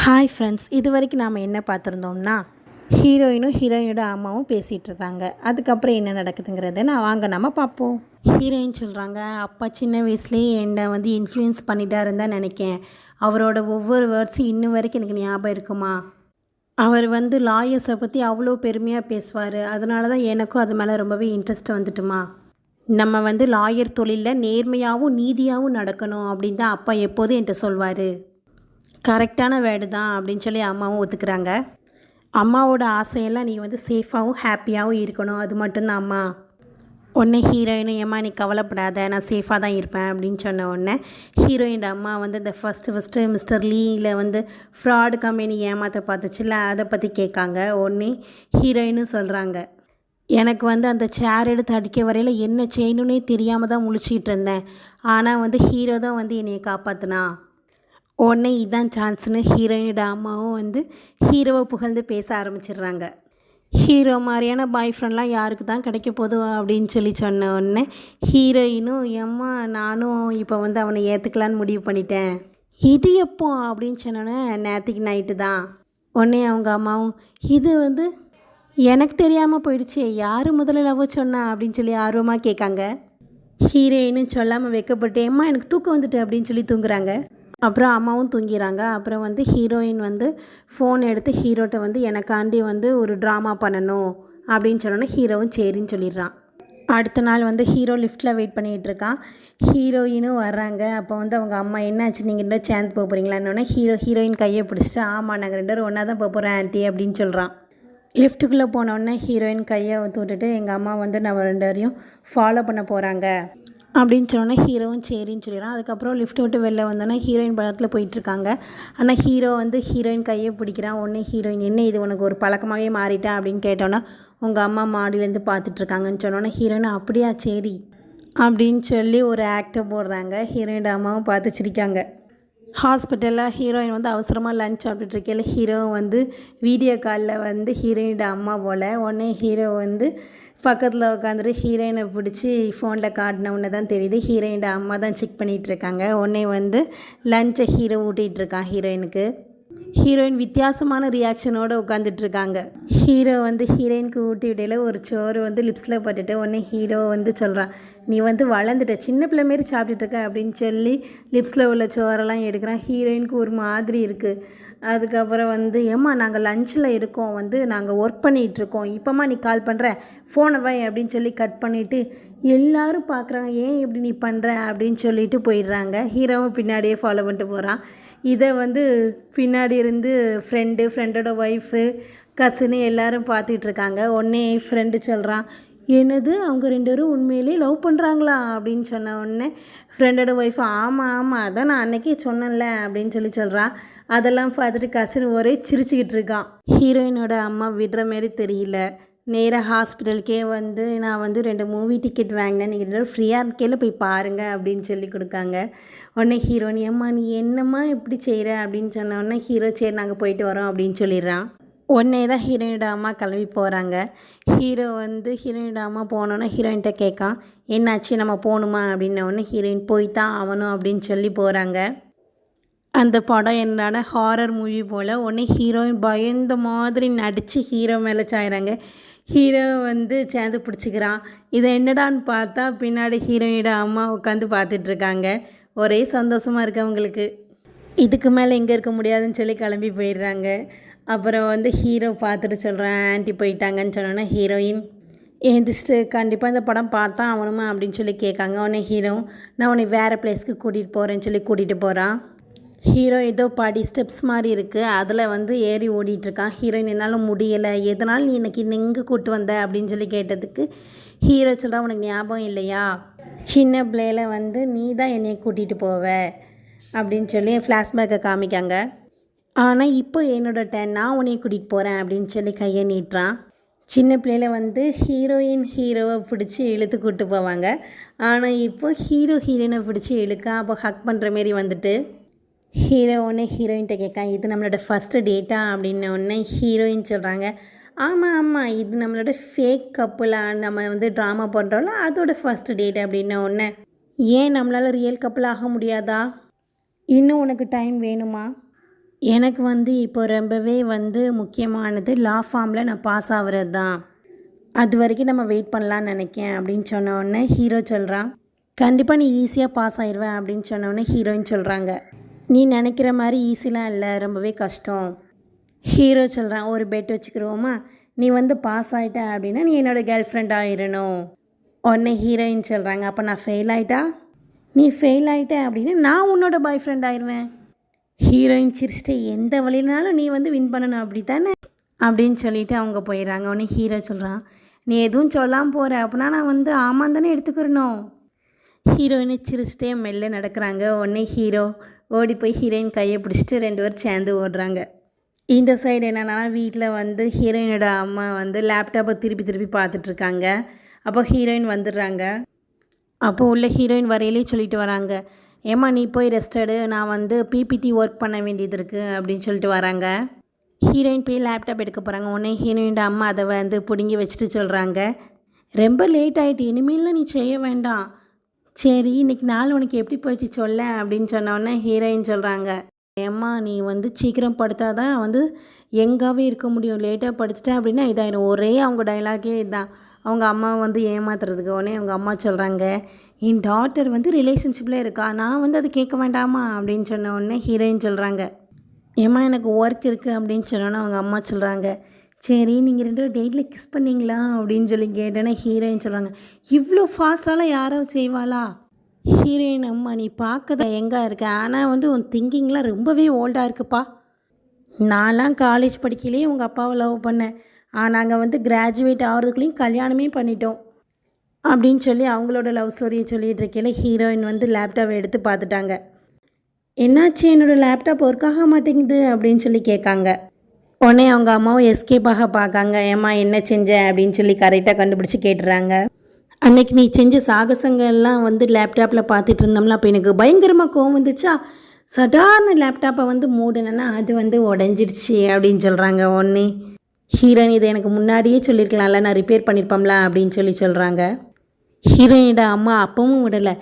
Hi friends, இது வரைக்கும் நாம் என்ன பார்த்துருந்தோம்னா ஹீரோயினும் ஹீரோயினோட அம்மாவும் பேசிகிட்டு இருந்தாங்க. அதுக்கப்புறம் என்ன நடக்குதுங்கிறத நம்ம பார்ப்போம். ஹீரோயின் சொல்கிறாங்க, அப்பா சின்ன வயசுலேயே என்னை இன்ஃப்ளூயன்ஸ் பண்ணிட்டாருன்னு தான் நினைக்கேன். அவரோட ஒவ்வொரு வேர்ட்ஸும் இன்னும் வரைக்கும் எனக்கு ஞாபகம் இருக்குமா. அவர் லாயர்ஸை பற்றி அவ்வளோ பெருமையாக பேசுவார். அதனால தான் எனக்கும் அது மேலே ரொம்பவே இன்ட்ரெஸ்ட் வந்துட்டுமா. நம்ம லாயர் தொழிலில் நேர்மையாகவும் நீதியாகவும் நடக்கணும் அப்படின்னு தான் அப்பா எப்போதும் என்கிட்ட சொல்வார். கரெக்டான வேர்டு தான் அப்படின்னு சொல்லி அம்மாவும் ஒத்துக்கிறாங்க. அம்மாவோட ஆசையெல்லாம் நீ சேஃபாகவும் ஹாப்பியாகவும் இருக்கணும், அது மட்டும்தான் அம்மா. உடனே ஹீரோயினும், ஏம்மா நீ கவலைப்படாத, நான் சேஃபாக தான் இருப்பேன் அப்படின்னு சொன்ன உடனே ஹீரோயின் அம்மா இந்த ஃபஸ்ட்டு மிஸ்டர் லீயில் ஃப்ராடு கம்பெனி ஏமாற்ற பார்த்துச்சுல, அதை பற்றி கேட்காங்க. உடனே ஹீரோயினும் சொல்கிறாங்க, எனக்கு அந்த சேர் எடுத்து அடிக்க வரையில் என்ன செய்யணுன்னே தெரியாமல் தான் முழிச்சிக்கிட்டு இருந்தேன். ஆனால் ஹீரோ தான் என்னையை காப்பாற்றினா. உடனே இதுதான் சான்ஸ்னு ஹீரோயினோட அம்மாவும் ஹீரோவை புகழ்ந்து பேச ஆரம்பிச்சிடுறாங்க. ஹீரோ மாதிரியான பாய் ஃப்ரெண்ட்லாம் யாருக்கு தான் கிடைக்க போதும் அப்படின்னு சொன்ன உடனே ஹீரோயினும், அம்மா நானும் இப்போ அவனை ஏற்றுக்கலான்னு முடிவு பண்ணிட்டேன். இது எப்போ அப்படின்னு சொன்னோன்னே நேற்றுக்கு நைட்டு தான். உடனே அவங்க அம்மாவும், இது எனக்கு தெரியாமல் போயிடுச்சு, யார் முதல்ல லவ் சொன்னா அப்படின்னு சொல்லி ஆர்வமாக கேட்காங்க. ஹீரோயினும் சொல்லாமல் வைக்கப்பட்டு, அம்மா எனக்கு தூக்கம் வந்துட்டு அப்படின்னு சொல்லி தூங்குறாங்க. அப்புறம் அம்மாவும் தூங்கிறாங்க. அப்புறம் ஹீரோயின் ஃபோன் எடுத்து ஹீரோட்ட எனக்காண்டி ஒரு ட்ராமா பண்ணணும் அப்படின்னு சொன்னோன்னே ஹீரோவும் சரின்னு சொல்லிடுறான். அடுத்த நாள் ஹீரோ லிஃப்ட்டில் வெயிட் பண்ணிகிட்டு இருக்கான். ஹீரோயினும் வர்றாங்க. அப்போ அவங்க அம்மா, என்னாச்சு நீங்கள் 2 பேரும் சேர்ந்து போக போகிறீங்களான்னொன்னே ஹீரோயின் கையை பிடிச்சிட்டு, ஆமாம் நாங்கள் 2 பேரும் ஒன்றா தான் போக போகிறோம் ஆன்ட்டி அப்படின்னு சொல்கிறான். லிஃப்ட்டுக்குள்ளே போனோடனே ஹீரோயின் கையை விட்டுட்டு, எங்கள் அம்மா நம்ம 2 பேரையும் ஃபாலோ பண்ண போகிறாங்க அப்படின்னு சொன்னோன்னே ஹீரோவும் சரின்னு சொல்லிடுறான். அதுக்கப்புறம் லிஃப்ட் விட்டு வெளில வந்தோன்னா ஹீரோயின் படத்தில் போயிட்டுருக்காங்க. ஆனால் ஹீரோ ஹீரோயின் கையை பிடிக்கிறான். உடனே ஹீரோயின், என்ன இது உனக்கு ஒரு பழக்கமாகவே மாறிட்டேன் அப்படின்னு கேட்டோன்னா, உங்கள் அம்மா மாடியிலேருந்து பார்த்துட்ருக்காங்கன்னு சொன்னோன்னே ஹீரோயின், அப்படியா சரி அப்படின்னு சொல்லி ஒரு ஆக்டை போடுறாங்க. ஹீரோயினோட அம்மாவும் பார்த்து சிரிக்காங்க. ஹாஸ்பிட்டலில் ஹீரோயின் அவசரமாக லஞ்ச் சாப்பிட்டுருக்கையில் ஹீரோ வீடியோ காலில் ஹீரோயினோட அம்மா போல். உடனே ஹீரோ பக்கத்தில் உட்காந்துட்டு ஹீரோயினை பிடிச்சி ஃபோனில் காட்டின உடனே தான் தெரியுது ஹீரோயினோட அம்மா தான் செக் பண்ணிகிட்ருக்காங்க. உடனே லஞ்சை ஹீரோ ஊட்டிகிட்ருக்கான் ஹீரோயினுக்கு. ஹீரோயின் வித்தியாசமான ரியாக்ஷனோடு உட்காந்துட்ருக்காங்க. ஹீரோ ஹீரோயினுக்கு ஊட்டி விடையில் ஒரு சோறு லிப்ஸில் போட்டுட்டு உடனே ஹீரோ சொல்கிறான், நீ வளர்ந்துட்ட, சின்ன பிள்ளை மாரி சாப்பிட்டுட்ருக்க அப்படின்னு சொல்லி லிப்ஸில் உள்ள சோறெல்லாம் எடுக்கிறான். ஹீரோயினுக்கு ஒரு மாதிரி இருக்குது. அதுக்கப்புறம் ஏம்மா நாங்கள் லஞ்சில் இருக்கோம், நாங்கள் ஒர்க் பண்ணிகிட்ருக்கோம், இப்போம்மா நீ கால் பண்ணுற, ஃபோனை வை அப்படின்னு சொல்லி கட் பண்ணிவிட்டு எல்லோரும் பார்க்குறாங்க, ஏன் இப்படி நீ பண்ணுற அப்படின்னு சொல்லிட்டு போயிடுறாங்க. ஹீரோவும் பின்னாடியே ஃபாலோ பண்ணிட்டு போகிறான். இதை பின்னாடி இருந்து ஃப்ரெண்டோட ஒய்ஃபு, கசினு எல்லோரும் பார்த்துட்ருக்காங்க. உடனே ஃப்ரெண்டு சொல்கிறான், என்னது அவங்க 2 பேரும் உண்மையிலேயே லவ் பண்ணுறாங்களா அப்படின்னு சொன்ன உடனே ஃப்ரெண்டோட ஒய்ஃபு, ஆமாம் அதான் நான் அன்றைக்கே சொன்னேன்ல அப்படின்னு சொல்கிறான். அதெல்லாம் பார்த்துட்டு கசின் ஒரே சிரிச்சுக்கிட்டு இருக்கான். ஹீரோயினோட அம்மா விடுற மாரி தெரியல. நேராக ஹாஸ்பிட்டலுக்கே நான் 2 மூவி டிக்கெட் வாங்கினேன், நீங்கள் 2 பேரும் ஃப்ரீயாக இருக்கையில் போய் பாருங்கள் அப்படின்னு சொல்லி கொடுக்காங்க. உடனே ஹீரோயின், அம்மா நீ என்னம்மா இப்படி செய்கிற அப்படின்னு சொன்ன உடனே ஹீரோ, சரி நாங்கள் போயிட்டு வரோம் அப்படின்னு சொல்லிடுறான். உடனே தான் ஹீரோயினோட அம்மா கிளம்பி போகிறாங்க. ஹீரோ ஹீரோயினோட அம்மா போனோன்னே ஹீரோயின்கிட்ட கேட்கான், என்னாச்சு நம்ம போகணுமா அப்படின்ன உடனே ஹீரோயின், போய் தான் ஆகணும் அப்படின்னு சொல்லி போகிறாங்க. அந்த படம் என்னடான ஹாரர் மூவி போல். உடனே ஹீரோயின் பயந்த மாதிரி நடித்து ஹீரோ மேலே சாயிறாங்க. ஹீரோ சேர்ந்து பிடிச்சிக்கிறான். இதை என்னடான்னு பார்த்தா பின்னாடி ஹீரோயினோட அம்மா உட்காந்து பார்த்துட்ருக்காங்க. ஒரே சந்தோஷமாக இருக்கு அவங்களுக்கு. இதுக்கு மேலே எங்கே இருக்க முடியாதுன்னு சொல்லி கிளம்பி போயிடுறாங்க. அப்புறம் ஹீரோ பார்த்துட்டு சொல்கிறேன், ஆன்ட்டி போயிட்டாங்கன்னு சொன்னோன்னே ஹீரோயின் எழுந்திரிச்சிட்டு, கண்டிப்பாக இந்த படம் பார்த்தா அவனுமா அப்படின்னு சொல்லி கேட்காங்க. உடனே ஹீரோ, நான் உன்னை வேறு பிளேஸ்க்கு கூட்டிகிட்டு போகிறேன்னு சொல்லி கூட்டிகிட்டு போகிறான். ஹீரோ ஏதோ படி ஸ்டெப்ஸ் மாதிரி இருக்குது, அதில் ஏறி ஓடிட்டுருக்கான். ஹீரோயின், என்னால் முடியலை, எதனால் நீ எனக்கு இங்கே கூப்பிட்டு வந்த அப்படின்னு சொல்லி கேட்டதுக்கு ஹீரோ சொல்கிறான், உனக்கு ஞாபகம் இல்லையா, சின்ன பிள்ளையில் நீ தான் என்னையை கூட்டிகிட்டு போவ அப்படின்னு சொல்லி ஃப்ளாஷ்பேக்கை காமிக்காங்க. ஆனால் இப்போ என்னோட டர்ன், நான் உன்னையை கூட்டிகிட்டு போகிறேன் அப்படின்னு சொல்லி கையை நீட்டுறான். சின்ன பிள்ளையில் ஹீரோயின் ஹீரோவை பிடிச்சி இழுத்து கூப்பிட்டு போவாங்க. ஆனால் இப்போ ஹீரோயினை பிடிச்சி இழுக்க, அப்போ ஹக் பண்ணுற மாரி ஹீரோ உடனே ஹீரோயின்கிட்ட கேட்கான், இது நம்மளோட ஃபஸ்ட்டு டேட்டா அப்படின்ன உடனே ஹீரோயின் சொல்கிறாங்க, ஆமாம் இது நம்மளோட ஃபேக் கப்புளாக நம்ம ட்ராமா பண்ணுறோம்ல, அதோட ஃபஸ்ட்டு டேட் அப்படின்ன உடனே, ஏன் நம்மளால் ரியல் கப்புள் ஆக முடியாதா, இன்னும் உனக்கு டைம் வேணுமா, எனக்கு வந்து இப்போ ரொம்பவே வந்து முக்கியமானது லா ஃபார்மில் நான் பாஸ் ஆகிறது தான். அது வரைக்கும் நம்ம வெயிட் பண்ணலான்னு நினைக்கேன் அப்படின்னு சொன்ன உடனே ஹீரோ சொல்கிறான், கண்டிப்பாக நீ ஈஸியாக பாஸ் ஆயிடுவேன் அப்படின்னு சொன்ன உடனே ஹீரோயின் சொல்கிறாங்க, நீ நினைக்கிற மாதிரி ஈஸிலாம் இல்லை, ரொம்பவே கஷ்டம். ஹீரோ சொல்கிறான், ஒரு பெட் வச்சுக்கிறோமா, நீ வந்து பாஸ் ஆகிட்ட அப்படின்னா நீ என்னோடய கேர்ள் ஃப்ரெண்ட் ஆயிடணும். உடனே ஹீரோயின் சொல்கிறாங்க, அப்போ நான் ஃபெயில் ஆகிட்டா, நீ ஃபெயில் ஆகிட்ட அப்படின்னா நான் உன்னோட பாய் ஃப்ரெண்ட் ஆயிடுவேன். ஹீரோயின் சிரிச்சிட்டு, எந்த வழியினாலும் நீ வந்து வின் பண்ணணும் அப்படி தானே அப்படின்னு சொல்லிவிட்டு அவங்க போயிடுறாங்க. உடனே ஹீரோ சொல்கிறான், நீ எதுவும் சொல்லாமல் போகிற அப்படின்னா நான் வந்து ஆமாம் தானே எடுத்துக்கிறணும். ஹீரோயினை சிரிச்சிட்டே மெல்ல நடக்கிறாங்க. உடனே ஹீரோ ஓடி போய் ஹீரோயின் கையை பிடிச்சிட்டு 2 பேரும் சேர்ந்து ஓடுறாங்க. இந்த சைடு என்னென்னா வீட்டில் வந்து ஹீரோயினோட அம்மா வந்து லேப்டாப்பை திருப்பி திருப்பி பார்த்துட்ருக்காங்க. அப்போ ஹீரோயின் வந்துடுறாங்க. அப்போது உள்ள ஹீரோயின் வரையிலே சொல்லிட்டு வராங்க, ஏம்மா நீ போய் ரெஸ்ட் எடு, நான் வந்து பிபிடி ஒர்க் பண்ண வேண்டியது இருக்குது அப்படின்னு சொல்லிட்டு வராங்க. ஹீரோயின் போய் லேப்டாப் எடுக்க போகிறாங்க. உடனே ஹீரோயினோட அம்மா அதை வந்து பிடுங்கி வச்சுட்டு சொல்கிறாங்க, ரொம்ப லேட் ஆகிட்டு, இனிமேல் நீ செய்ய வேண்டாம், சரி இன்றைக்கி நாள் உனக்கு எப்படி போயிடுச்சு சொல்ல அப்படின்னு சொன்னோடனே ஹீரோயின் சொல்கிறாங்க, ஏம்மா நீ வந்து சீக்கிரம் படுத்தாதான் வந்து எங்காவே இருக்க முடியும், லேட்டாக படுத்துட்டேன் அப்படின்னா இதாயிரும். ஒரே அவங்க டைலாகே இதுதான், அவங்க அம்மா வந்து ஏமாத்துறதுக்கு. உடனே அவங்க அம்மா சொல்கிறாங்க, என் டாட்டர் வந்து ரிலேஷன்ஷிப்பில் இருக்கா, நான் வந்து அது கேட்க வேண்டாமா அப்படின்னு சொன்ன உடனே ஹீரோயின் சொல்கிறாங்க, ஏம்மா எனக்கு ஒர்க் இருக்குது அப்படின்னு சொன்னோன்னே அவங்க அம்மா சொல்கிறாங்க, சரி நீங்கள் 2 பேரும் டேட்டில் கிஸ் பண்ணிங்களா அப்படின்னு சொல்லி கேட்டேன்னா ஹீரோயின் சொல்கிறாங்க, இவ்வளோ ஃபாஸ்ட்டாலாம் யாரோ செய்வாளா. ஹீரோயின், அம்மா நீ பார்க்கத எங்கே இருக்க, ஆனால் வந்து உன் திங்கிங்லாம் ரொம்பவே ஓல்டாக இருக்குப்பா. நான்லாம் காலேஜ் படிக்கலையே உங்கள் அப்பாவை லவ் பண்ணேன், நாங்கள் வந்து கிராஜுவேட் ஆகிறதுக்குள்ளேயும் கல்யாணமே பண்ணிட்டோம் அப்படின்னு சொல்லி அவங்களோட லவ் ஸ்டோரியை சொல்லிகிட்டு இருக்கையில் ஹீரோயின் வந்து லேப்டாப்பை எடுத்து பார்த்துட்டாங்க. என்னாச்சு, என்னோடய லேப்டாப் ஒர்க் ஆக மாட்டேங்குது அப்படின்னு சொல்லி கேட்காங்க. உடனே அவங்க அம்மாவும் எஸ்கேப்பாக பார்க்காங்க. ஏம்மா என்ன செஞ்ச அப்படின்னு சொல்லி கரெக்டாக கண்டுபிடிச்சி கேட்டுறாங்க. அன்னைக்கு நீ செஞ்ச சாகசங்கள்லாம் வந்து லேப்டாப்பில் பார்த்துட்டு இருந்தோம்ல, அப்போ எனக்கு பயங்கரமாக கோவம் வந்துச்சா, சாதாரண லேப்டாப்பை வந்து மூடினேன்னா அது வந்து உடஞ்சிடுச்சு அப்படின்னு சொல்கிறாங்க. உடனே ஹீரோயின், இதை எனக்கு முன்னாடியே சொல்லியிருக்கலாம்ல, நான் ரிப்பேர் பண்ணியிருப்போம்ல அப்படின்னு சொல்லி சொல்கிறாங்க. ஹீரோயினோட அம்மா அப்பவும் விடலை,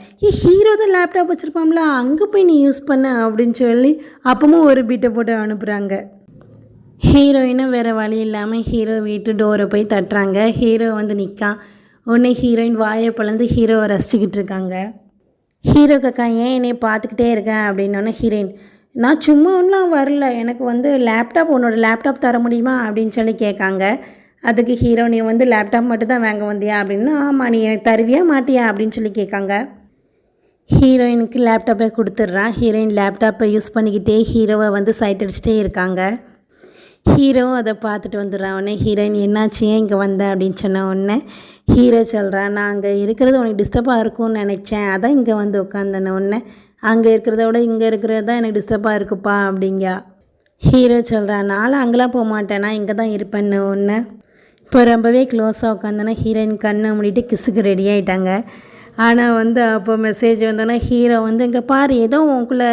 ஹீரோ தான் லேப்டாப் வச்சுருப்பாம்ல, அங்கே போய் நீ யூஸ் பண்ண அப்படின்னு சொல்லி அப்பவும் ஒரு பீட்டை போட்டு அனுப்புகிறாங்க. ஹீரோயினும் வேறு வழி இல்லாமல் ஹீரோ வீட்டு டோரை போய் தட்டுறாங்க. ஹீரோ வந்து நிற்கான். உடனே ஹீரோயின் வாயை பிளந்து ஹீரோவை ரசிச்சுக்கிட்டு இருக்காங்க. ஹீரோ கக்கா ஏன் என்னை பார்த்துக்கிட்டே இருக்கேன் அப்படின்னோடனே ஹீரோயின், நான் சும்மா ஒன்றும் வரல, எனக்கு வந்து லேப்டாப், உன்னோட லேப்டாப் தர முடியுமா அப்படின்னு சொல்லி கேட்காங்க. அதுக்கு ஹீரோ, நீ வந்து லேப்டாப் மட்டும் தான் வாங்க வந்தியா அப்படின்னா, ஆமாம் நீ எனக்கு தருவியா மாட்டியா அப்படின்னு சொல்லி கேட்காங்க. ஹீரோயினுக்கு லேப்டாப்பை கொடுத்துட்றான். ஹீரோயின் லேப்டாப்பை யூஸ் பண்ணிக்கிட்டே ஹீரோவை வந்து சைட் அடிச்சுட்டே இருக்காங்க. ஹீரோ அதை பார்த்துட்டு வந்துடுறான். உடனே ஹீரோயின், என்னாச்சு ஏன் இங்கே வந்த அப்படின்னு சொன்ன உடனே ஹீரோ சொல்கிறான், நான் அங்கே இருக்கிறது உனக்கு டிஸ்டர்பாக இருக்கும்னு நினச்சேன், அதான் இங்கே வந்து உட்காந்தன. உடனே அங்கே இருக்கிறத விட இங்கே இருக்கிறது தான் எனக்கு டிஸ்டர்பாக இருக்குப்பா அப்படிங்க. ஹீரோ சொல்கிறான், நானும் அங்கெல்லாம் போக மாட்டேன், நான் இங்கே தான் இருப்பேன்னு. ஒன்று இப்போ ரொம்பவே க்ளோஸாக உட்காந்தோன்னா ஹீரோயின் கண்ணை மூடிட்டு கிஸ்ஸுக்கு ரெடி ஆகிட்டாங்க. ஆனால் வந்து அப்போ மெசேஜ் வந்தோன்னா ஹீரோ வந்து, இங்கே பாரு ஏதோ உனக்குள்ளே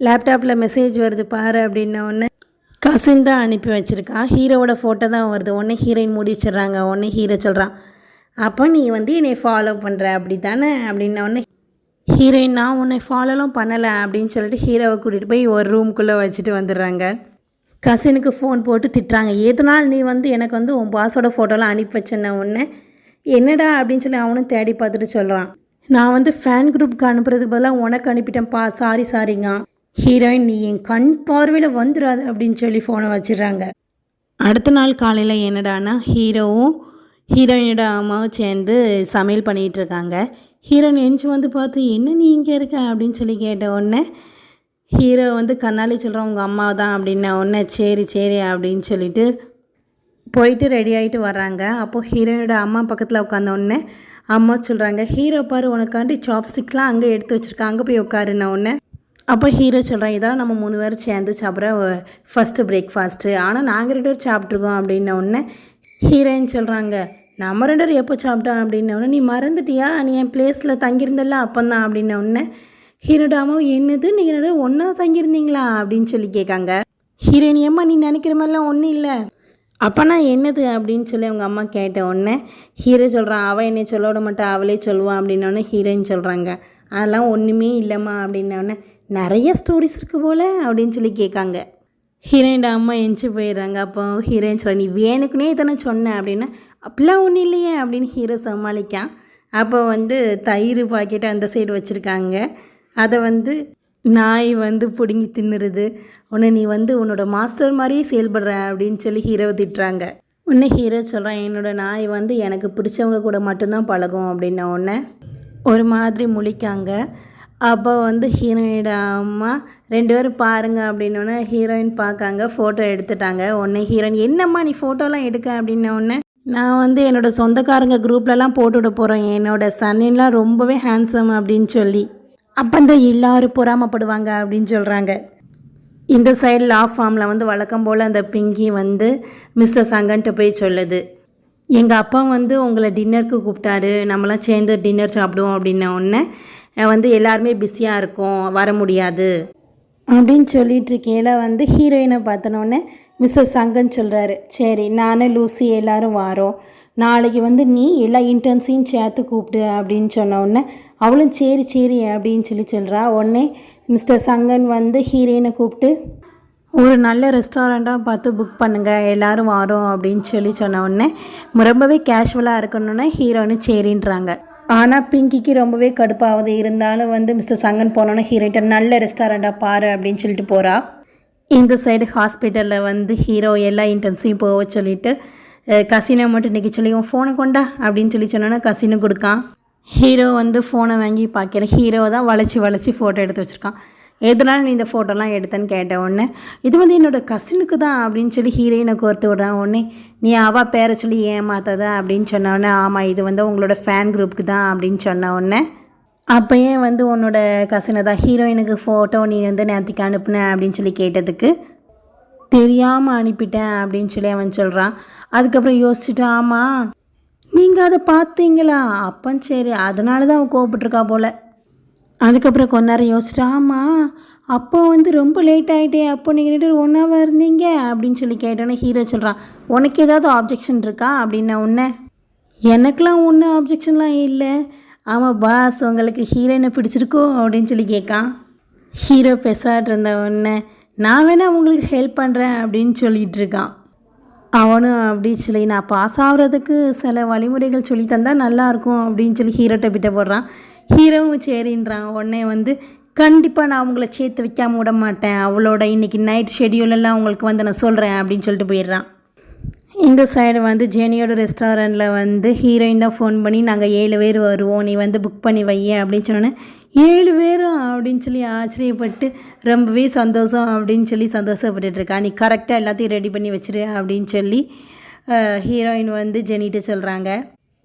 லேப்டாப்பில் மெசேஜ் வருது பாரு அப்படின்ன உடனே கசின் தான் அனுப்பி வச்சுருக்கான். ஹீரோவோட ஃபோட்டோ தான் வருது. உடனே ஹீரோயின் மூடி வச்சிடுறாங்க. உடனே ஹீரோ சொல்கிறான், அப்போ நீ வந்து என்னை ஃபாலோ பண்ணுற அப்படி தானே அப்படின்ன உடனே ஹீரோயின், நான் உன்னை ஃபாலோலாம் பண்ணலை அப்படின்னு சொல்லிட்டு ஹீரோவை கூட்டிகிட்டு போய் ஒரு ரூம்குள்ளே வச்சுட்டு வந்துடுறாங்க. கசினுக்கு ஃபோன் போட்டு திட்டுறாங்க, எதனால் நீ வந்து எனக்கு வந்து உன் பாஸோட ஃபோட்டோலாம் அனுப்பி வச்சேன்ன உடனே என்னடா அப்படின்னு சொல்லி அவனும் தேடி பார்த்துட்டு சொல்கிறான், நான் வந்து ஃபேன் குரூப்புக்கு அனுப்புறதுக்கு பதிலாக உனக்கு அனுப்பிட்டேன்ப்பா, சாரிங்க. ஹீரோயின், நீ என் கண் பார்வையில் வந்துடாது அப்படின்னு சொல்லி ஃபோனை வச்சிடுறாங்க. அடுத்த நாள் காலையில் என்னடானா ஹீரோவும் ஹீரோயினோட அம்மாவும் சேர்ந்து சமையல் பண்ணிகிட்டு இருக்காங்க. ஹீரோயின் எழுந்து வந்து பார்த்து, என்ன நீ இங்கே இருக்க அப்படின்னு சொல்லி கேட்ட உடனே ஹீரோ வந்து கண்ணாலே சொல்கிறான், உங்கள் அம்மா தான் அப்படின்ன உடனே சரி அப்படின்னு சொல்லிட்டு போயிட்டு ரெடி ஆகிட்டு வர்றாங்க. அப்போது ஹீரோயினோட அம்மா பக்கத்தில் உட்காந்த உடனே அம்மா சொல்கிறாங்க, ஹீரோ பாரு உனக்காண்டி சாப்ஸ்டிக்லாம் அங்கே எடுத்து வச்சுருக்காங்க, அங்கே போய் உட்காருன்ன உடனே அப்போ ஹீரோ சொல்கிறான், இதெல்லாம் நம்ம 3 பேரும் சேர்ந்து சாப்பிட்ற ஃபஸ்ட்டு பிரேக்ஃபாஸ்ட்டு, ஆனால் நாங்கள் 2 பேரும் சாப்பிட்ருக்கோம் அப்படின்ன உடனே ஹீரோயின் சொல்கிறாங்க, நம்ம 2 பேரும் எப்போ சாப்பிட்டோம் அப்படின்ன உடனே நீ மறந்துட்டியா, நீ என் பிளேஸில் தங்கியிருந்தல அப்போந்தான் அப்படின்ன உடனே ஹீரோட அம்மா, என்னது நீங்கள் 2 பேரும் ஒன்றா தங்கியிருந்தீங்களா அப்படின்னு சொல்லி கேட்காங்க. ஹீரோயின், ஏம்மா நீ நினைக்கிற மாதிரிலாம் ஒன்றும் இல்லை, அப்போனா என்னது அப்படின்னு சொல்லி அவங்க அம்மா கேட்ட உடனே ஹீரோ சொல்கிறான், அவள் என்னை சொல்ல விட மாட்டா, அவளே சொல்லுவான் அப்படின்னோடனே ஹீரோயின் சொல்கிறாங்க, அதெல்லாம் ஒன்றுமே இல்லைம்மா அப்படின்னோடனே நிறைய ஸ்டோரிஸ் இருக்குது போல் அப்படின்னு சொல்லி கேட்காங்க. ஹீரோயின்ட அம்மா எந்திச்சு போயிடுறாங்க. அப்போ ஹீரோயின் சொல்ல, நீ வேணுக்குனே தானே சொன்ன அப்படின்னா, அப்படிலாம் ஒன்றும் இல்லையே அப்படின்னு ஹீரோ சமாளிக்கான். அப்போ வந்து தயிர் பாக்கெட்டு அந்த சைடு வச்சுருக்காங்க. அதை வந்து நாய் வந்து பிடுங்கி தின்னுருது. உன்னை நீ வந்து உன்னோட மாஸ்டர் மாதிரியே செயல்படுற அப்படின்னு சொல்லி ஹீரோவை திட்டுறாங்க. உடனே ஹீரோ சொல்கிறான், என்னோட நாய் வந்து எனக்கு பிடிச்சவங்க கூட மட்டும்தான் பழகும் அப்படின்ன உடனே ஒரு மாதிரி முழிக்காங்க. அப்போ வந்து ஹீரோயினோட அம்மா 2 பேரும் பாருங்க அப்படின்னோடனே ஹீரோயின் பார்க்காங்க, ஃபோட்டோ எடுத்துட்டாங்க. உடனே ஹீரோயின், என்னம்மா நீ ஃபோட்டோலாம் எடுக்க அப்படின்ன உடனே, நான் வந்து என்னோடய சொந்தக்காரங்க குரூப்லலாம் போட்டு விட போகிறேன், என்னோடய சன்னின்லாம் ரொம்பவே ஹேண்ட்ஸம் அப்படின்னு சொல்லி. அப்போ இந்த எல்லோரும் பொறாமப்படுவாங்க அப்படின்னு சொல்கிறாங்க. இந்த சைடு லா ஃபார்மில் வந்து வழக்கம் போல் அந்த பிங்கி வந்து மிஸ்டர் சங்கன்ட்டு போய் சொல்லுது, எங்கள் அப்பா வந்து உங்களை டின்னருக்கு கூப்பிட்டாரு, நம்மளாம் சேர்ந்து டின்னர் சாப்பிடுவோம் அப்படின்ன உடனே வந்து எல்லாருமே பிஸியாக இருக்கோம், வர முடியாது அப்படின்னு சொல்லிகிட்ருக்கையில் வந்து ஹீரோயினை பார்த்தனோடனே மிஸ்டர் சங்கன் சொல்கிறாரு, சரி நானும் லூசி எல்லோரும் வரோம், நாளைக்கு வந்து நீ எல்லா இன்டர்ன்ஸையும் சேர்த்து கூப்பிடு அப்படின்னு சொன்ன உடனே அவளும் சரி சரி அப்படின்னு சொல்கிறா. உடனே மிஸ்டர் சங்கன் வந்து ஹீரோயினை கூப்பிட்டு ஒரு நல்ல ரெஸ்டாரண்ட்டாக பார்த்து புக் பண்ணுங்கள், எல்லோரும் வரோம் அப்படின்னு சொன்ன உடனே ரொம்பவே கேஷுவலாக இருக்கணுன்னு ஹீரோயினு சரின்றாங்க. ஆனால் பிங்கிக்கு ரொம்பவே கடுப்பாகுது. இருந்தாலும் வந்து மிஸ்டர் சங்கன் போனோன்னே ஹீரோயின்ட்ட நல்ல ரெஸ்டாரண்ட்டாக பாரு அப்படின்னு சொல்லிட்டு போகிறா. இந்த சைடு ஹாஸ்பிட்டலில் வந்து ஹீரோ எல்லா இன்டர்ன்ஸையும் போக சொல்லிவிட்டு கசினை மட்டும் இன்றைக்கி சொல்லி உன் ஃபோனை கொண்டா அப்படின்னு சொன்னோன்னா கசினு கொடுக்கான். ஹீரோ வந்து ஃபோனை வாங்கி பார்க்கல, ஹீரோ தான் வளைச்சி ஃபோட்டோ எடுத்து வச்சுருக்கான். எதனால நீ இந்த ஃபோட்டோலாம் எடுத்தேன்னு கேட்ட உடனே, இது வந்து என்னோடய கசினுக்கு தான் அப்படின்னு சொல்லி ஹீரோயினை கோர்த்து விட்றான். உடனே நீ அவள் பேரை சொல்லி ஏமாத்தாத அப்படின்னு சொன்ன உடனே, ஆமாம் இது வந்து உங்களோட ஃபேன் குரூப்புக்கு தான் அப்படின்னு சொன்ன உடனே, அப்போயே வந்து உன்னோட கசினை தான் ஹீரோயினுக்கு ஃபோட்டோ நீ வந்து நேற்றுக்கு அனுப்புன அப்படின்னு சொல்லி கேட்டதுக்கு தெரியாமல் அனுப்பிட்டேன் அப்படின்னு சொல்லி அவன் சொல்கிறான். அதுக்கப்புறம் யோசிச்சுட்டு, ஆமாம் நீங்கள் அதை பார்த்தீங்களா, அப்போ சரி அதனால தான் அவன் கோவப்பட்டிருக்கா போல். அதுக்கப்புறம் கொஞ்ச நேரம் யோசிச்சுட்டு, ஆமாம் அப்போ வந்து ரொம்ப லேட் ஆகிட்டே, அப்போ நீங்கள் 2 பேரும் ஒன்றாவா இருந்தீங்க அப்படின்னு சொல்லி கேட்டோன்னே ஹீரோ சொல்கிறான், உனக்கு ஏதாவது ஆப்ஜெக்ஷன் இருக்கா அப்படின்ன உடனே, எனக்கெலாம் ஒன்றும் ஆப்ஜெக்ஷன்லாம் இல்லை, ஆமாம் பாஸ் உங்களுக்கு ஹீரோயினை பிடிச்சிருக்கோ அப்படின்னு சொல்லி கேட்கான். ஹீரோ பெசாட் இருந்த உடனே, நான் வேணால் உங்களுக்கு ஹெல்ப் பண்ணுறேன் அப்படின்னு சொல்லிகிட்டு இருக்கான். அவனும் அப்படி சொல்லி, நான் பாஸ் ஆகிறதுக்கு சில வழிமுறைகள் சொல்லி தந்தால் நல்லாயிருக்கும் அப்படின்னு சொல்லி ஹீரோட்ட பிட்ட போடுறான். ஹீரோவும் சரின்றான். உடனே வந்து கண்டிப்பாக நான் அவங்கள சேர்த்து வைக்காமல் விட மாட்டேன், அவளோட இன்றைக்கி நைட் ஷெடியூலெல்லாம் உங்களுக்கு வந்து நான் சொல்கிறேன் அப்படின்னு சொல்லிட்டு போயிடுறான். இந்த சைடு வந்து ஜெனியோட ரெஸ்டாரண்ட்டில் வந்து ஹீரோயின் தான் ஃபோன் பண்ணி, நாங்கள் 7 பேர் வருவோம், நீ வந்து புக் பண்ணி வைய அப்படின்னு சொன்னோன்னே, 7 பேரா அப்படின்னு சொல்லி ஆச்சரியப்பட்டு ரொம்பவே சந்தோஷம் அப்படின்னு சொல்லி சந்தோஷப்பட்டுருக்கா. நீ கரெக்டாக எல்லாத்தையும் ரெடி பண்ணி வச்சிரு அப்படின்னு சொல்லி ஹீரோயின் வந்து ஜெனிகிட்ட சொல்கிறாங்க.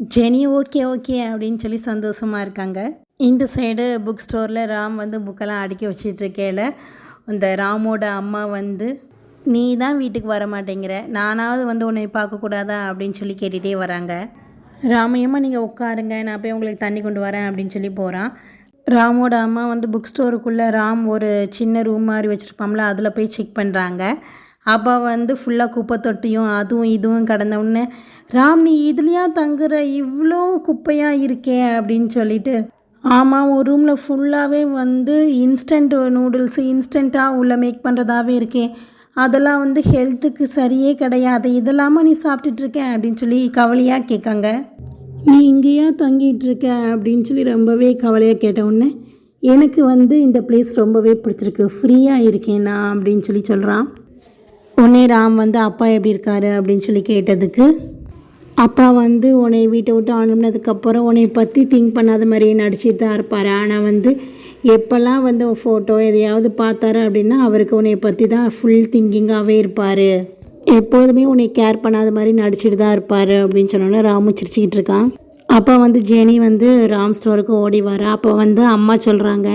ஜெனி ஓகே ஓகே அப்படின்னு சொல்லி சந்தோஷமாக இருக்காங்க. இந்த சைடு புக் ஸ்டோரில் ராம் வந்து புக்கெல்லாம் அடுக்கி வச்சிட்ருக்கையில் இந்த ராமோட அம்மா வந்து, நீ தான் வீட்டுக்கு வர மாட்டேங்கிற, நானாவது வந்து உன்னை பார்க்கக்கூடாதா அப்படின்னு சொல்லி கேட்டுகிட்டே வராங்க. ராமையம்மா நீங்கள் உட்காருங்க, நான் போய் உங்களுக்கு தண்ணி கொண்டு வரேன் அப்படின்னு சொல்லி போகிறான். ராமோட அம்மா வந்து புக் ஸ்டோருக்குள்ளே ராம் ஒரு சின்ன ரூம் மாதிரி வச்சுருப்பாம்ல, அதில் போய் செக் பண்ணுறாங்க. அப்போ வந்து ஃபுல்லாக குப்பை தொட்டியும் அதுவும் இதுவும் கடந்த உடனே, ராம் நீ இதுலையா தங்குற, இவ்வளோ குப்பையாக இருக்கே அப்படின்னு சொல்லிட்டு, ஆமாம் ஒரு ரூமில் ஃபுல்லாகவே வந்து இன்ஸ்டன்ட் நூடுல்ஸு இன்ஸ்டண்ட்டாக உள்ள மேக் பண்ணுறதாவே இருக்கே, அதெல்லாம் வந்து ஹெல்த்துக்கு சரியே கிடையாது, இதெல்லாமல் நீ சாப்பிட்டுட்ருக்க அப்படின்னு சொல்லி கவலையாக கேட்காங்க. நீ இங்கேயா தங்கிட்டுருக்க அப்படின்னு சொல்லி ரொம்பவே கவலையாக கேட்ட உடனே, எனக்கு வந்து இந்த பிளேஸ் ரொம்பவே பிடிச்சிருக்கு, ஃப்ரீயாக இருக்கேன் நான் அப்படின்னு சொல்லி சொல்கிறான். உடனே ராம் வந்து அப்பா எப்படி இருக்காரு அப்படின்னு சொல்லி கேட்டதுக்கு, அப்பா வந்து உன்னை வீட்டை விட்டு அனுப்புனதுக்கப்புறம் உன்னை பற்றி திங்க் பண்ணாத மாதிரியே நடிச்சிட்டு தான் இருப்பார். ஆனால் வந்து எப்போல்லாம் வந்து ஃபோட்டோ எதையாவது பார்த்தாரு அப்படின்னா அவருக்கு உன்னை பற்றி தான் ஃபுல் திங்கிங்காகவே இருப்பார், எப்போதுமே உன்னை கேர் பண்ணாத மாதிரி நடிச்சிட்டு தான் இருப்பார் அப்படின்னு சொன்னோன்னே ராமு சிரிச்சிக்கிட்டு இருக்கான். அப்போ வந்து ஜெனி வந்து ராம் ஸ்டோருக்கு ஓடி வர. அப்போ வந்து அம்மா சொல்கிறாங்க,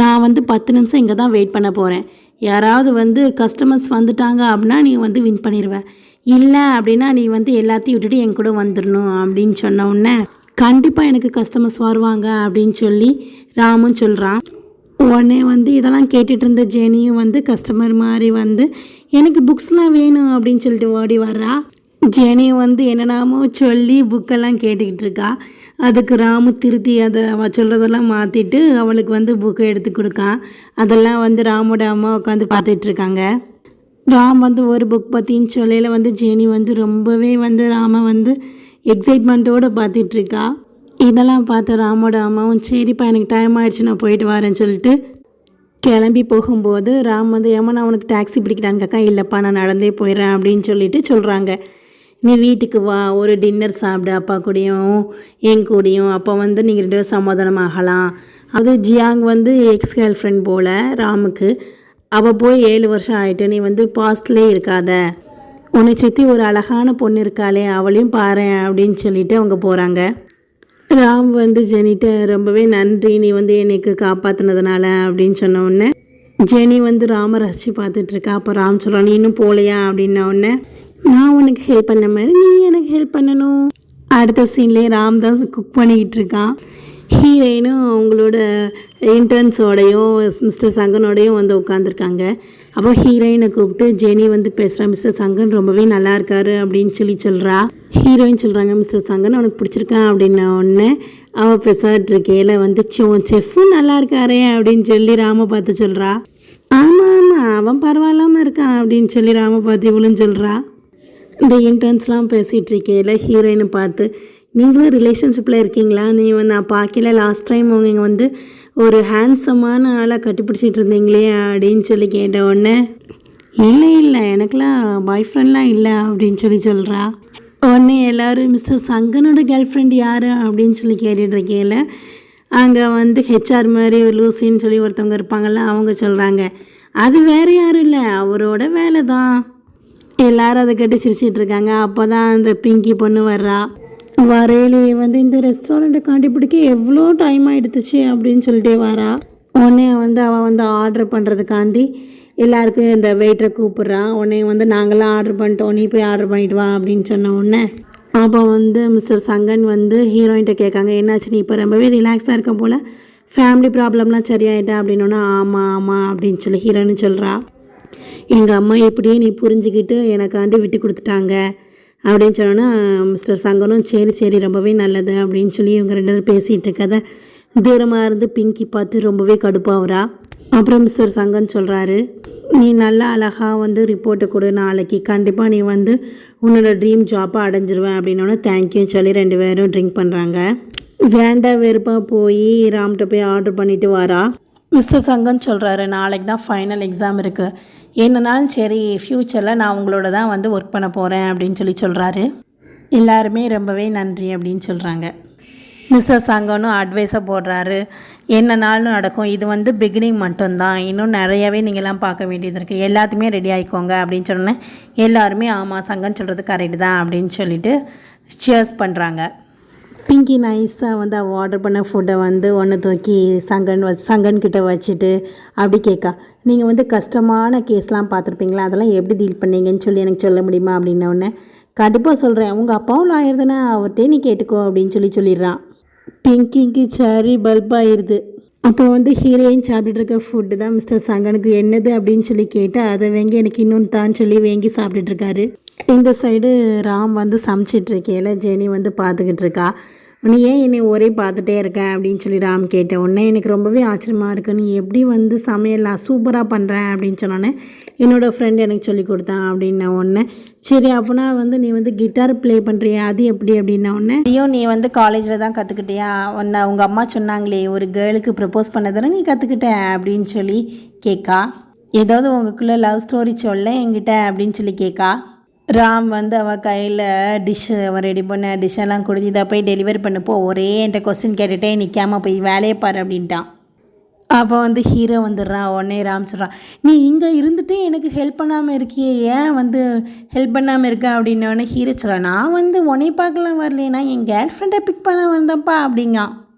நான் வந்து 10 நிமிஷம் இங்கே தான் வெயிட் பண்ண போகிறேன், யாராவது வந்து கஸ்டமர்ஸ் வந்துட்டாங்க அப்படின்னா நீ வந்து வின் பண்ணிடுவேன், இல்லை அப்படின்னா நீ வந்து எல்லாத்தையும் விட்டுட்டு என் கூட வந்துடணும் அப்படின்னு சொன்ன உடனே, கண்டிப்பாக எனக்கு கஸ்டமர்ஸ் வருவாங்க அப்படின்னு சொல்லி ராமும் சொல்கிறான். உடனே வந்து இதெல்லாம் கேட்டுட்டு இருந்த ஜெனியும் வந்து கஸ்டமர் மாதிரி வந்து எனக்கு புக்ஸ்லாம் வேணும் அப்படின்னு சொல்லிட்டு ஓடி வர்றா. ஜெனி வந்து என்னென்னாமோ சொல்லி புக்கெல்லாம் கேட்டுக்கிட்டு இருக்கா. அதுக்கு ராமு திருத்தி அதை அவள் சொல்கிறதெல்லாம் மாற்றிட்டு அவளுக்கு வந்து புக்கை எடுத்து கொடுக்கான். அதெல்லாம் வந்து ராமோட அம்மா உட்காந்து பார்த்துட்ருக்காங்க. ராம் வந்து ஒரு புக் பற்றின்னு சொல்லையில் வந்து ஜெனி வந்து ரொம்பவே வந்து ராமை வந்து எக்ஸைட்மெண்ட்டோடு பார்த்துட்ருக்கா. இதெல்லாம் பார்த்து ராமோட அம்மாவும் சரிப்பா எனக்கு டைம் ஆகிடுச்சு நான் போயிட்டு வரேன்னு சொல்லிட்டு கிளம்பி போகும்போது ராம் வந்து ஏமா நான் உனக்கு டாக்ஸி பிடிக்கிட்டான்னு கேட்கா. இல்லைப்பா நான் நடந்தே போயிடுறேன் அப்படின்னு சொல்லிட்டு சொல்கிறாங்க. நீ வீட்டுக்கு வா, ஒரு டின்னர் சாப்பிடு அப்பா கூடயும் என் கூடயும், அப்போ வந்து நீங்கள் 2 பேரும் சமாதானம் ஆகலாம். அது ஜியாங் வந்து எக்ஸ் கேர்ள் ஃப்ரெண்ட் போல் ராமுக்கு. அவள் போய் 7 வருஷம் ஆகிட்டு, நீ வந்து பாஸ்ட்லேயே இருக்காத, உன்னை சுற்றி ஒரு அழகான பொண்ணு இருக்காளே அவளையும் பாரு அப்படின்னு சொல்லிட்டு அவங்க போகிறாங்க. ராம் வந்து ஜெனிட்ட ரொம்பவே நன்றி நீ வந்து எனக்கு காப்பாற்றினதுனால அப்படின்னு சொன்ன உடனே ஜெனி வந்து ராம ரசித்து பார்த்துட்ருக்கா. அப்போ ராம் சொல்கிறான் நீ இன்னும் போகலையா அப்படின்ன உடனே நான் உனக்கு ஹெல்ப் பண்ண மாதிரி நீ எனக்கு ஹெல்ப் பண்ணணும். அடுத்த சீன்லேயே ராம் தான் குக் பண்ணிக்கிட்டு இருக்கான். ஹீரோயினும் அவங்களோட இன்டர்ன்ஸோடையும் மிஸ்டர் சங்கனோடையும் வந்து உட்காந்துருக்காங்க. அப்போ ஹீரோயினை கூப்பிட்டு ஜெனி வந்து பேசுகிறா. மிஸ்டர் சங்கன் ரொம்பவே நல்லா இருக்காரு அப்படின்னு சொல்கிறா. ஹீரோயின் சொல்கிறாங்க மிஸ்டர் சங்கன் உனக்கு பிடிச்சிருக்கான் அப்படின்ன உடனே அவள் பெசாட்ருக்கையில் வந்து செஃப்பும் நல்லா இருக்காரே அப்படின்னு சொல்லி ராம பார்த்து சொல்கிறா. ஆமாம் ஆமாம் அவன் பரவாயில்லாமல் இருக்கான் அப்படின்னு சொல்லி ராம பார்த்து இவளும் சொல்கிறா. இந்த இன்டர்ன்ஸ்லாம் பேசிகிட்டு இருக்கையில் ஹீரோயினை பார்த்து நீங்களும் ரிலேஷன்ஷிப்பில் இருக்கீங்களா, நீ நான் பார்க்கல லாஸ்ட் டைம் அவங்க வந்து ஒரு ஹேண்ட்ஸமான ஆளாக கட்டிப்பிடிச்சிட்டு இருந்தீங்களே அப்படின்னு சொல்லி கேட்ட உடனே இல்லை எனக்கெலாம் பாய் ஃப்ரெண்ட்லாம் இல்லை அப்படின்னு சொல்கிறா. உடனே எல்லோரும் மிஸ்டர் சங்கனோட கேர்ள் ஃப்ரெண்ட் யார் அப்படின்னு சொல்லி கேட்டுட்ருக்கையில் அங்கே வந்து ஹெச்ஆர் மாதிரி லூசின்னு சொல்லி ஒருத்தவங்க இருப்பாங்கள்ல அவங்க சொல்கிறாங்க அது வேறு யாரும் இல்லை அவரோட வேலை தான். எல்லோரும் அதை கேட்டு சிரிச்சிட்ருக்காங்க. அப்போ தான் அந்த பிங்கி பொண்ணு வர்றா. வரையிலேயே வந்து இந்த ரெஸ்டாரண்ட்டை கண்டுபிடிக்க எவ்வளோ டைம் ஆகிடுச்சு அப்படின்னு சொல்லிட்டே வரா. உடனே வந்து அவள் வந்து ஆர்டர் பண்ணுறதுக்காண்டி எல்லாருக்கும் இந்த வெயிட்டரை கூப்பிட்றான். உடனே வந்து நாங்களாம் ஆர்டர் பண்ணிட்டோம் நீ போய் ஆர்டர் பண்ணிட்டு வா அப்படின்னு சொன்ன உடனே அப்போ வந்து மிஸ்டர் சங்கன் வந்து ஹீரோயின்கிட்ட கேட்காங்க என்னாச்சு நீ இப்போ ரொம்பவே ரிலாக்ஸாக இருக்க போல் ஃபேமிலி ப்ராப்ளம்லாம் சரியாயிட்டா அப்படின்னோன்னா ஆமாம் அப்படின்னு சொல்லி ஹீரோயின் சொல்கிறா. எங்கள் அம்மா எப்படியே நீ புரிஞ்சுக்கிட்டு எனக்காண்டி விட்டு கொடுத்துட்டாங்க அப்படின்னு சொன்னோன்னா மிஸ்டர் சங்கனும் சரி ரொம்பவே நல்லது அப்படின்னு சொல்லி இவங்க 2 பேரும் பேசிகிட்டு இருக்கதை தூரமாக இருந்து பிங்கி பார்த்து ரொம்பவே கடுப்பாகிறா. அப்புறம் மிஸ்டர் சங்கன் சொல்கிறாரு நீ நல்லா அழகாக வந்து ரிப்போர்ட்டை கொடு நாளைக்கு கண்டிப்பாக நீ வந்து உன்னோட ட்ரீம் ஜாப்பை அடைஞ்சிருவேன் அப்படின்னோடனே தேங்க்யூன்னு சொல்லி 2 பேரும் ட்ரிங்க் பண்ணுறாங்க. வேண்டா வெறுப்பாக போய் ராம்கிட்ட போய் ஆர்டர் பண்ணிவிட்டு வரா. மிஸ்டர் சங்கன் சொல்கிறாரு நாளைக்கு தான் ஃபைனல் எக்ஸாம் இருக்குது, என்னன்னாலும் சரி ஃப்யூச்சரில் நான் உங்களோட தான் வந்து ஒர்க் பண்ண போகிறேன் அப்படின்னு சொல்கிறாரு. எல்லாருமே ரொம்பவே நன்றி அப்படின்னு சொல்கிறாங்க. மிஸ்டர் சங்கனும் அட்வைஸை போடுறாரு என்னன்னாலும் நடக்கும், இது வந்து பிகினிங் மட்டும்தான், இன்னும் நிறையவே நீங்கள்லாம் பார்க்க வேண்டியது இருக்குது, எல்லாத்தையுமே ரெடி ஆகிக்கோங்க அப்படின்னு சொன்னேன். எல்லாருமே ஆமாம் சங்கன் சொல்கிறது கரெக்டு தான் அப்படின்னு சொல்லிட்டு சியர்ஸ் பண்ணுறாங்க. பிங்கி நைஸாக வந்து அவள் ஆர்டர் பண்ண ஃபுட்டை வந்து ஒன்று தூக்கி சங்கன்கிட்ட வச்சுட்டு அப்படி கேட்கா நீங்கள் வந்து கஷ்டமான கேஸ்லாம் பார்த்துருப்பீங்களா அதெல்லாம் எப்படி டீல் பண்ணீங்கன்னு சொல்லி எனக்கு சொல்ல முடியுமா அப்படின்னோடனே கண்டிப்பாக சொல்கிறேன் உங்கள் அப்பாவும் லாயர் தானே அவர்கிட்டே நீ கேட்டுக்கோ அப்படின்னு சொல்லிடுறான். பிங்கிக்கு சரி பல்பாயிருது. அப்போ வந்து ஹீரோயின் சாப்பிட்டுட்டு இருக்க ஃபுட்டு தான் மிஸ்டர் சங்கனுக்கு என்னது அப்படின்னு சொல்லி கேட்டு அதை வாங்கி எனக்கு இன்னொன்று தான் சொல்லி வாங்கி சாப்பிட்டுட்ருக்காரு. இந்த சைடு ராம் வந்து சமைச்சிட்ருக்கையில் ஜெனி வந்து பார்த்துக்கிட்டு இருக்கா. நீ ஏன் என்னை ஒரே பார்த்துட்டே இருக்கேன் அப்படின்னு சொல்லி ராம் கேட்ட உடனே எனக்கு ரொம்பவே ஆச்சரியமாக இருக்குது, நீ எப்படி வந்து சமையலாம் சூப்பராக பண்ணுறேன் அப்படின்னு சொன்னோன்னே என்னோடய ஃப்ரெண்ட் எனக்கு சொல்லி கொடுத்தான் அப்படின்ன உடனே சரி அப்போனா வந்து நீ வந்து கிட்டார் ப்ளே பண்ணுறியா அது எப்படி அப்படின்ன உடனே ஐயும் நீ வந்து காலேஜில் தான் கற்றுக்கிட்டியா உங்கள் அம்மா சொன்னாங்களே ஒரு கேர்ளுக்கு ப்ரப்போஸ் பண்ணதானே நீ கற்றுக்கிட்ட அப்படின்னு சொல்லி கேட்கா. ஏதாவது உங்களுக்குள்ளே லவ் ஸ்டோரி சொல்ல என்கிட்ட அப்படின்னு சொல்லி கேட்கா. ராம் வந்து அவள் கையில் டிஷ்ஷு அவன் ரெடி பண்ண டிஷ்ஷெல்லாம் கொடுத்து இதை போய் டெலிவரி பண்ணப்போ ஒரே என்கிட்ட கொஸ்டின் கேட்டுகிட்டே நிற்காமல் போய் வேலையை பாரு அப்படின்ட்டான். அப்போ வந்து ஹீரோ வந்துடுறான். உடனே ராம் சொல்கிறான் நீ இங்கே இருந்துட்டு எனக்கு ஹெல்ப் பண்ணாமல் இருக்கியே ஏன் வந்து ஹெல்ப் பண்ணாமல் இருக்க அப்படின்னோடனே ஹீரோ சொல்கிறான் நான் வந்து உன்னை பார்க்கலாம் வரலையே என் கேர்ள் ஃப்ரெண்டை பிக் பண்ண வந்தேன்ப்பா அப்படிங்க.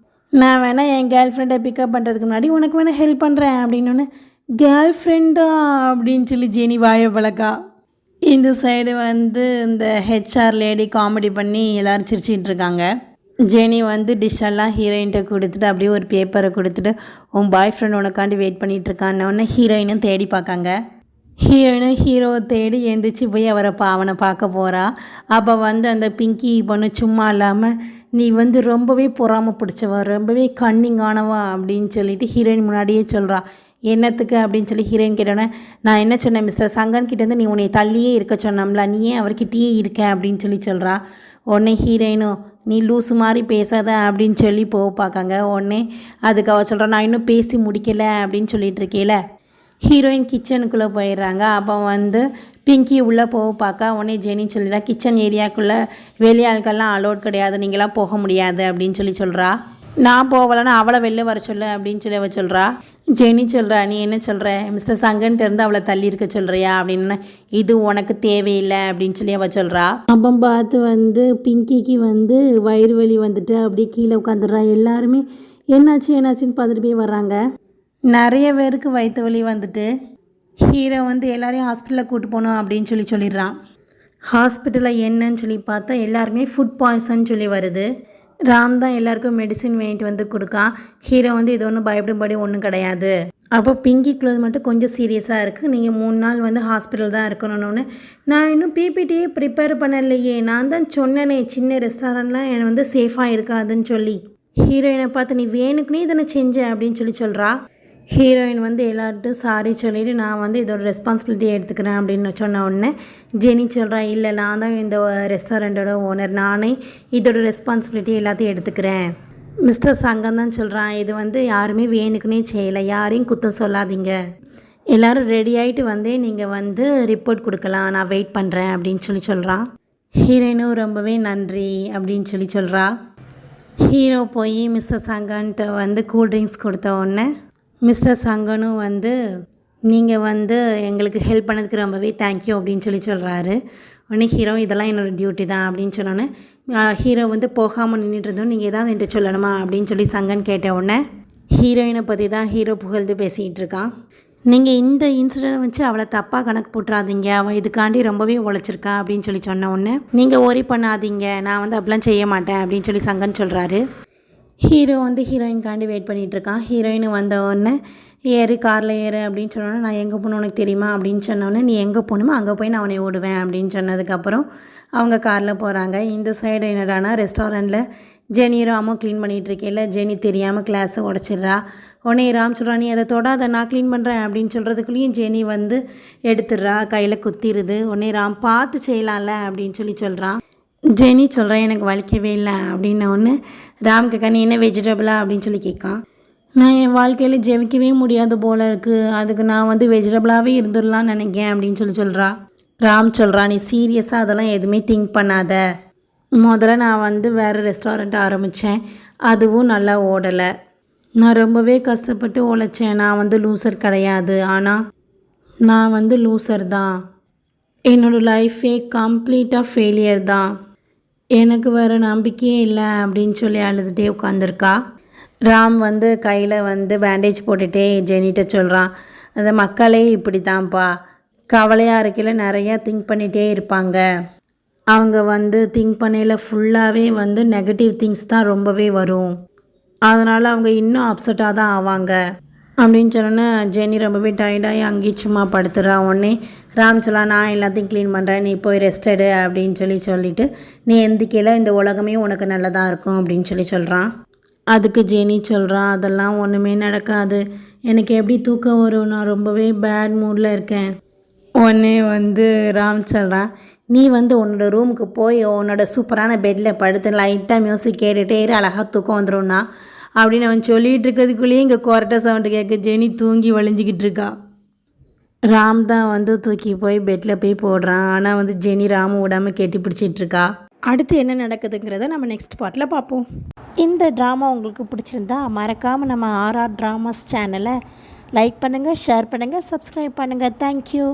நான் வேணால் என் கேர்ள் ஃப்ரெண்டை பிக்கப் பண்ணுறதுக்கு முன்னாடி உனக்கு வேணால் ஹெல்ப் பண்ணுறேன் அப்படின்னோடனே கேர்ள் ஃப்ரெண்டா அப்படின்னு சொல்லி ஜெனி வாயை பழக்கா. இந்த சைடு வந்து இந்த ஹெச்ஆர் லேடி காமெடி பண்ணி எல்லோரும் சிரிச்சிட்டு இருக்காங்க. ஜெனி வந்து டிஷ்ஷெல்லாம் ஹீரோயின்கிட்ட கொடுத்துட்டு அப்படியே ஒரு பேப்பரை கொடுத்துட்டு உன் பாய் ஃப்ரெண்ட் உனக்காண்டி வெயிட் பண்ணிகிட்ருக்கான்னொன்னே ஹீரோயினும் தேடி பார்க்காங்க. ஹீரோயினும் ஹீரோவை தேடி எழுந்திரிச்சு போய் அவனை பார்க்க போகிறா. அப்போ வந்து அந்த பிங்கி பொண்ணு சும்மா இல்லாமல் நீ வந்து ரொம்பவே பொறாமை பிடிச்சவா ரொம்பவே கன்னிங்கானவா அப்படின்னு சொல்லிட்டு ஹீரோயின் முன்னாடியே சொல்கிறா. என்னத்துக்கு அப்படின்னு சொல்லி ஹீரோயின் கேட்டோன்னே, நான் என்ன சொன்னேன் மிஸ்டர் சங்கன் கிட்டேருந்து நீ உன்னை தள்ளியே இருக்க சொன்னோம்ல, நீ ஏன் அவர்கிட்டயே இருக்க அப்படின்னு சொல்லி சொல்கிறா. உடனே ஹீரோயினும் நீ லூஸு மாதிரி பேசாத அப்படின்னு சொல்லி பார்க்காங்க. உடனே அதுக்கு அவள் சொல்கிறா, நான் இன்னும் பேசி முடிக்கலை அப்படின்னு சொல்லிட்டு இருக்கேல. ஹீரோயின் கிச்சனுக்குள்ளே போயிடுறாங்க. அப்போ பிங்கி உள்ளே பார்க்க உடனே ஜெனி சொல்லிடா, கிச்சன் ஏரியாவுக்குள்ளே வெளியாட்கள்லாம் அலோட் கிடையாது, நீங்களாம் போக முடியாது அப்படின்னு சொல்லி சொல்கிறா. நான் போகலைன்னா அவளை வெளில வர சொல்லு அப்படின்னு சொல்லி அவள் சொல்கிறா. ஜெனி சொல்கிறா, நீ என்ன சொல்கிற மிஸ்டர் சங்கன்ட்டு இருந்து அவளை தள்ளி இருக்க சொல்கிறியா அப்படின்னு. இது உனக்கு தேவையில்லை அப்படின்னு சொல்லி அவள் சொல்கிறா. அப்போ பார்த்து பிங்கிக்கு வயிறு வலி வந்துட்டு அப்படியே கீழே உட்காந்துடுறா. எல்லாருமே என்னாச்சுன்னு பார்த்துட்டு போய் வர்றாங்க. நிறைய பேருக்கு வயிற்று வலி வந்துட்டு ஹீரோ எல்லாரையும் ஹாஸ்பிட்டலில் கூட்டு போகணும் அப்படின்னு சொல்லிடுறான். ஹாஸ்பிட்டலில் என்னன்னு சொல்லி பார்த்தா எல்லாருமே ஃபுட் பாய்சன் சொல்லி வருது. ராம் தான் எல்லாருக்கும் மெடிசின் வாங்கிட்டு கொடுக்கான். ஹீரோ இது ஒன்றும் பயப்படும்படி ஒன்றும் கிடையாது. அப்போ பிங்கி க்ளோஸ் மட்டும் கொஞ்சம் சீரியஸாக இருக்குது. நீங்கள் 3 நாள் ஹாஸ்பிட்டல் தான் இருக்கணும்னு. நான் இன்னும் பிபிடியே ப்ரிப்பேர் பண்ணலையே, நான் தான் சொன்னேனே சின்ன ரெஸ்டாரண்ட்லாம் என்னை சேஃபாக இருக்காதுன்னு சொல்லி. ஹீரோயினை பார்த்து நீ வேணுக்குனே இதனை செஞ்ச அப்படின்னு சொல்கிறா. ஹீரோயின் எல்லார்ட்டும் சாரி சொல்லிவிட்டு நான் இதோட ரெஸ்பான்சிபிலிட்டியை எடுத்துக்கிறேன் அப்படின்னு சொன்ன உடனே ஜெனி சொல்கிறா, இல்லை நான் தான் இந்த ரெஸ்டாரண்ட்டோட ஓனர், நானே இதோட ரெஸ்பான்சிபிலிட்டி எல்லாத்தையும் எடுத்துக்கிறேன். மிஸ்டர் சங்கம் தான் சொல்கிறான், இது யாருமே வேணுக்குனே செய்யலை, யாரையும் குத்தம் சொல்லாதீங்க, எல்லோரும் ரெடி ஆகிட்டு நீங்கள் ரிப்போர்ட் கொடுக்கலாம், நான் வெயிட் பண்ணுறேன் அப்படின்னு சொல்கிறான். ஹீரோயினும் ரொம்பவே நன்றி அப்படின்னு சொல்கிறா. ஹீரோ போய் மிஸ்டர் சங்கன்ட்டு கூல்ட்ரிங்க்ஸ் கொடுத்த உடனே மிஸ்டர் சங்கனும் நீங்கள் எங்களுக்கு ஹெல்ப் பண்ணதுக்கு ரொம்பவே தேங்க்யூ அப்படின்னு சொல்கிறாரு. உடனே ஹீரோ இதெல்லாம் என்னோடய டியூட்டி தான் அப்படின்னு சொன்னோன்னே ஹீரோ போகாமல் நின்றுட்டு இருந்தோம், நீங்கள் ஏதாவது என்கிட்ட சொல்லணுமா அப்படின்னு சொல்லி சங்கன் கேட்ட உடனே ஹீரோயினை பற்றி தான் ஹீரோ புகழ்ந்து பேசிக்கிட்டு இருக்கான். நீங்கள் இந்த இன்சிடென்ட் வச்சு அவளை தப்பாக கணக்கு போட்டுறாதீங்க, அவள் இதுக்காண்டி ரொம்பவே உழைச்சிருக்கா அப்படின்னு சொன்ன உடனே நீங்கள் ஒரி பண்ணாதீங்க, நான் அப்படிலாம் செய்ய மாட்டேன் அப்படின்னு சங்கன் சொல்கிறாரு. ஹீரோ ஹீரோயின்காண்டி வெயிட் பண்ணிகிட்ருக்கான். ஹீரோயின் வந்த உடனே ஏறு காரில் ஏறு அப்படின்னு சொன்னோன்னே நான் எங்கே போகணும் உனக்கு தெரியுமா அப்படின்னு சொன்னோன்னே நீ எங்கே போகணுமோ அங்கே போய் நான் உன்னை ஓடுவேன் அப்படின்னு சொன்னதுக்கப்புறம் அவங்க காரில் போகிறாங்க. இந்த சைடு என்னடானா ரெஸ்டாரண்ட்டில் ஜெனி ராமும் க்ளீன் பண்ணிகிட்ருக்கேல, ஜெனி தெரியாமல் கிளாஸை உடச்சிட்றா. உடனே ராம் சொல்கிறா, நீ அதை தொடாத நான் க்ளீன் பண்ணுறேன் அப்படின்னு சொல்கிறதுக்குள்ளேயும் ஜெனி எடுத்துடுறா, கையில் குத்திடுது. உடனே ராம் பார்த்து செய்யலாம்ல அப்படின்னு சொல்கிறான். ஜெனி சொல்கிறேன் எனக்கு வலிக்கவே இல்லை அப்படின்ன ஒன்று ராம் கேட்க, நீ என்ன வெஜிடபிளா அப்படின்னு கேட்கான். நான் என் வாழ்க்கையில் ஜெயிக்கவே முடியாது போல் இருக்குது, அதுக்கு நான் வெஜிடபிளாகவே இருந்துடலான்னு நினைக்கிறேன் அப்படின்னு சொல்கிறா. ராம் சொல்கிறா, நீ சீரியஸாக அதெல்லாம் எதுவுமே திங்க் பண்ணாத, முதல்ல நான் வேறு ரெஸ்டாரண்ட் ஆரம்பித்தேன், அதுவும் நல்லா ஓடலை, நான் ரொம்பவே கஷ்டப்பட்டு உழைச்சேன், நான் லூசர் கிடையாது, ஆனால் நான் லூசர் தான், என்னோடய லைஃபே கம்ப்ளீட்டாக ஃபெயிலியர் தான், எனக்கு வேறு நம்பிக்கையே இல்லை அப்படின்னு சொல்லி அழுதுகிட்டே உட்காந்துருக்கா. ராம் கையில் பேண்டேஜ் போட்டுகிட்டே ஜெனிட்ட சொல்கிறான், அந்த மக்களே இப்படி தான்ப்பா, கவலையாக இருக்கையில் நிறையா திங்க் பண்ணிகிட்டே இருப்பாங்க, அவங்க திங்க் பண்ணையில் ஃபுல்லாகவே நெகட்டிவ் திங்ஸ் தான் ரொம்பவே வரும், அதனால் அவங்க இன்னும் அப்செட்டாக தான் ஆவாங்க அப்படின்னு சொன்னோன்னே ஜெனி ரொம்பவே டயர்டாகி அங்கேயும் சும்மா படுத்துறா. உடனே ராம் சொல்லா, நான் எல்லாத்தையும் க்ளீன் பண்ணுறேன், நீ போய் ரெஸ்ட் எடு அப்படின்னு சொல்லிவிட்டு நீ எந்திக்கையில் இந்த உலகமே உனக்கு நல்லதாக இருக்கும் அப்படின்னு சொல்கிறான். அதுக்கு ஜெனி சொல்கிறான், அதெல்லாம் ஒன்றுமே நடக்காது, எனக்கு எப்படி தூக்கம் வரும், நான் ரொம்பவே பேட் மூடில் இருக்கேன். உடனே ராம் சொல்கிறான், நீ உன்னோட ரூமுக்கு போய் உன்னோட சூப்பரான பெட்டில் படுத்து லைட்டாக மியூசிக் கேட்டுகிட்டே அழகாக தூக்கம் வந்துடும்னா அப்படின்னு அவன் சொல்லிகிட்டு இருக்கிறதுக்குள்ளேயே இங்கே கொரட்டை சவுண்டு கேட்க ஜெனி தூங்கி வலிஞ்சிக்கிட்டு இருக்கா. ராம் தான் தூக்கி போய் பெட்டில் போய் போடுறான். ஆனால் ஜெனி ராமு விடாமல் கெட்டி பிடிச்சிட்ருக்கா. அடுத்து என்ன நடக்குதுங்கிறத நம்ம நெக்ஸ்ட் பார்ட்டில் பார்ப்போம். இந்த ட்ராமா உங்களுக்கு பிடிச்சிருந்தா மறக்காமல் நம்ம ஆர்ஆர் ட்ராமாஸ் சேனலை லைக் பண்ணுங்கள், ஷேர் பண்ணுங்கள், சப்ஸ்கிரைப் பண்ணுங்கள். தேங்க்யூ.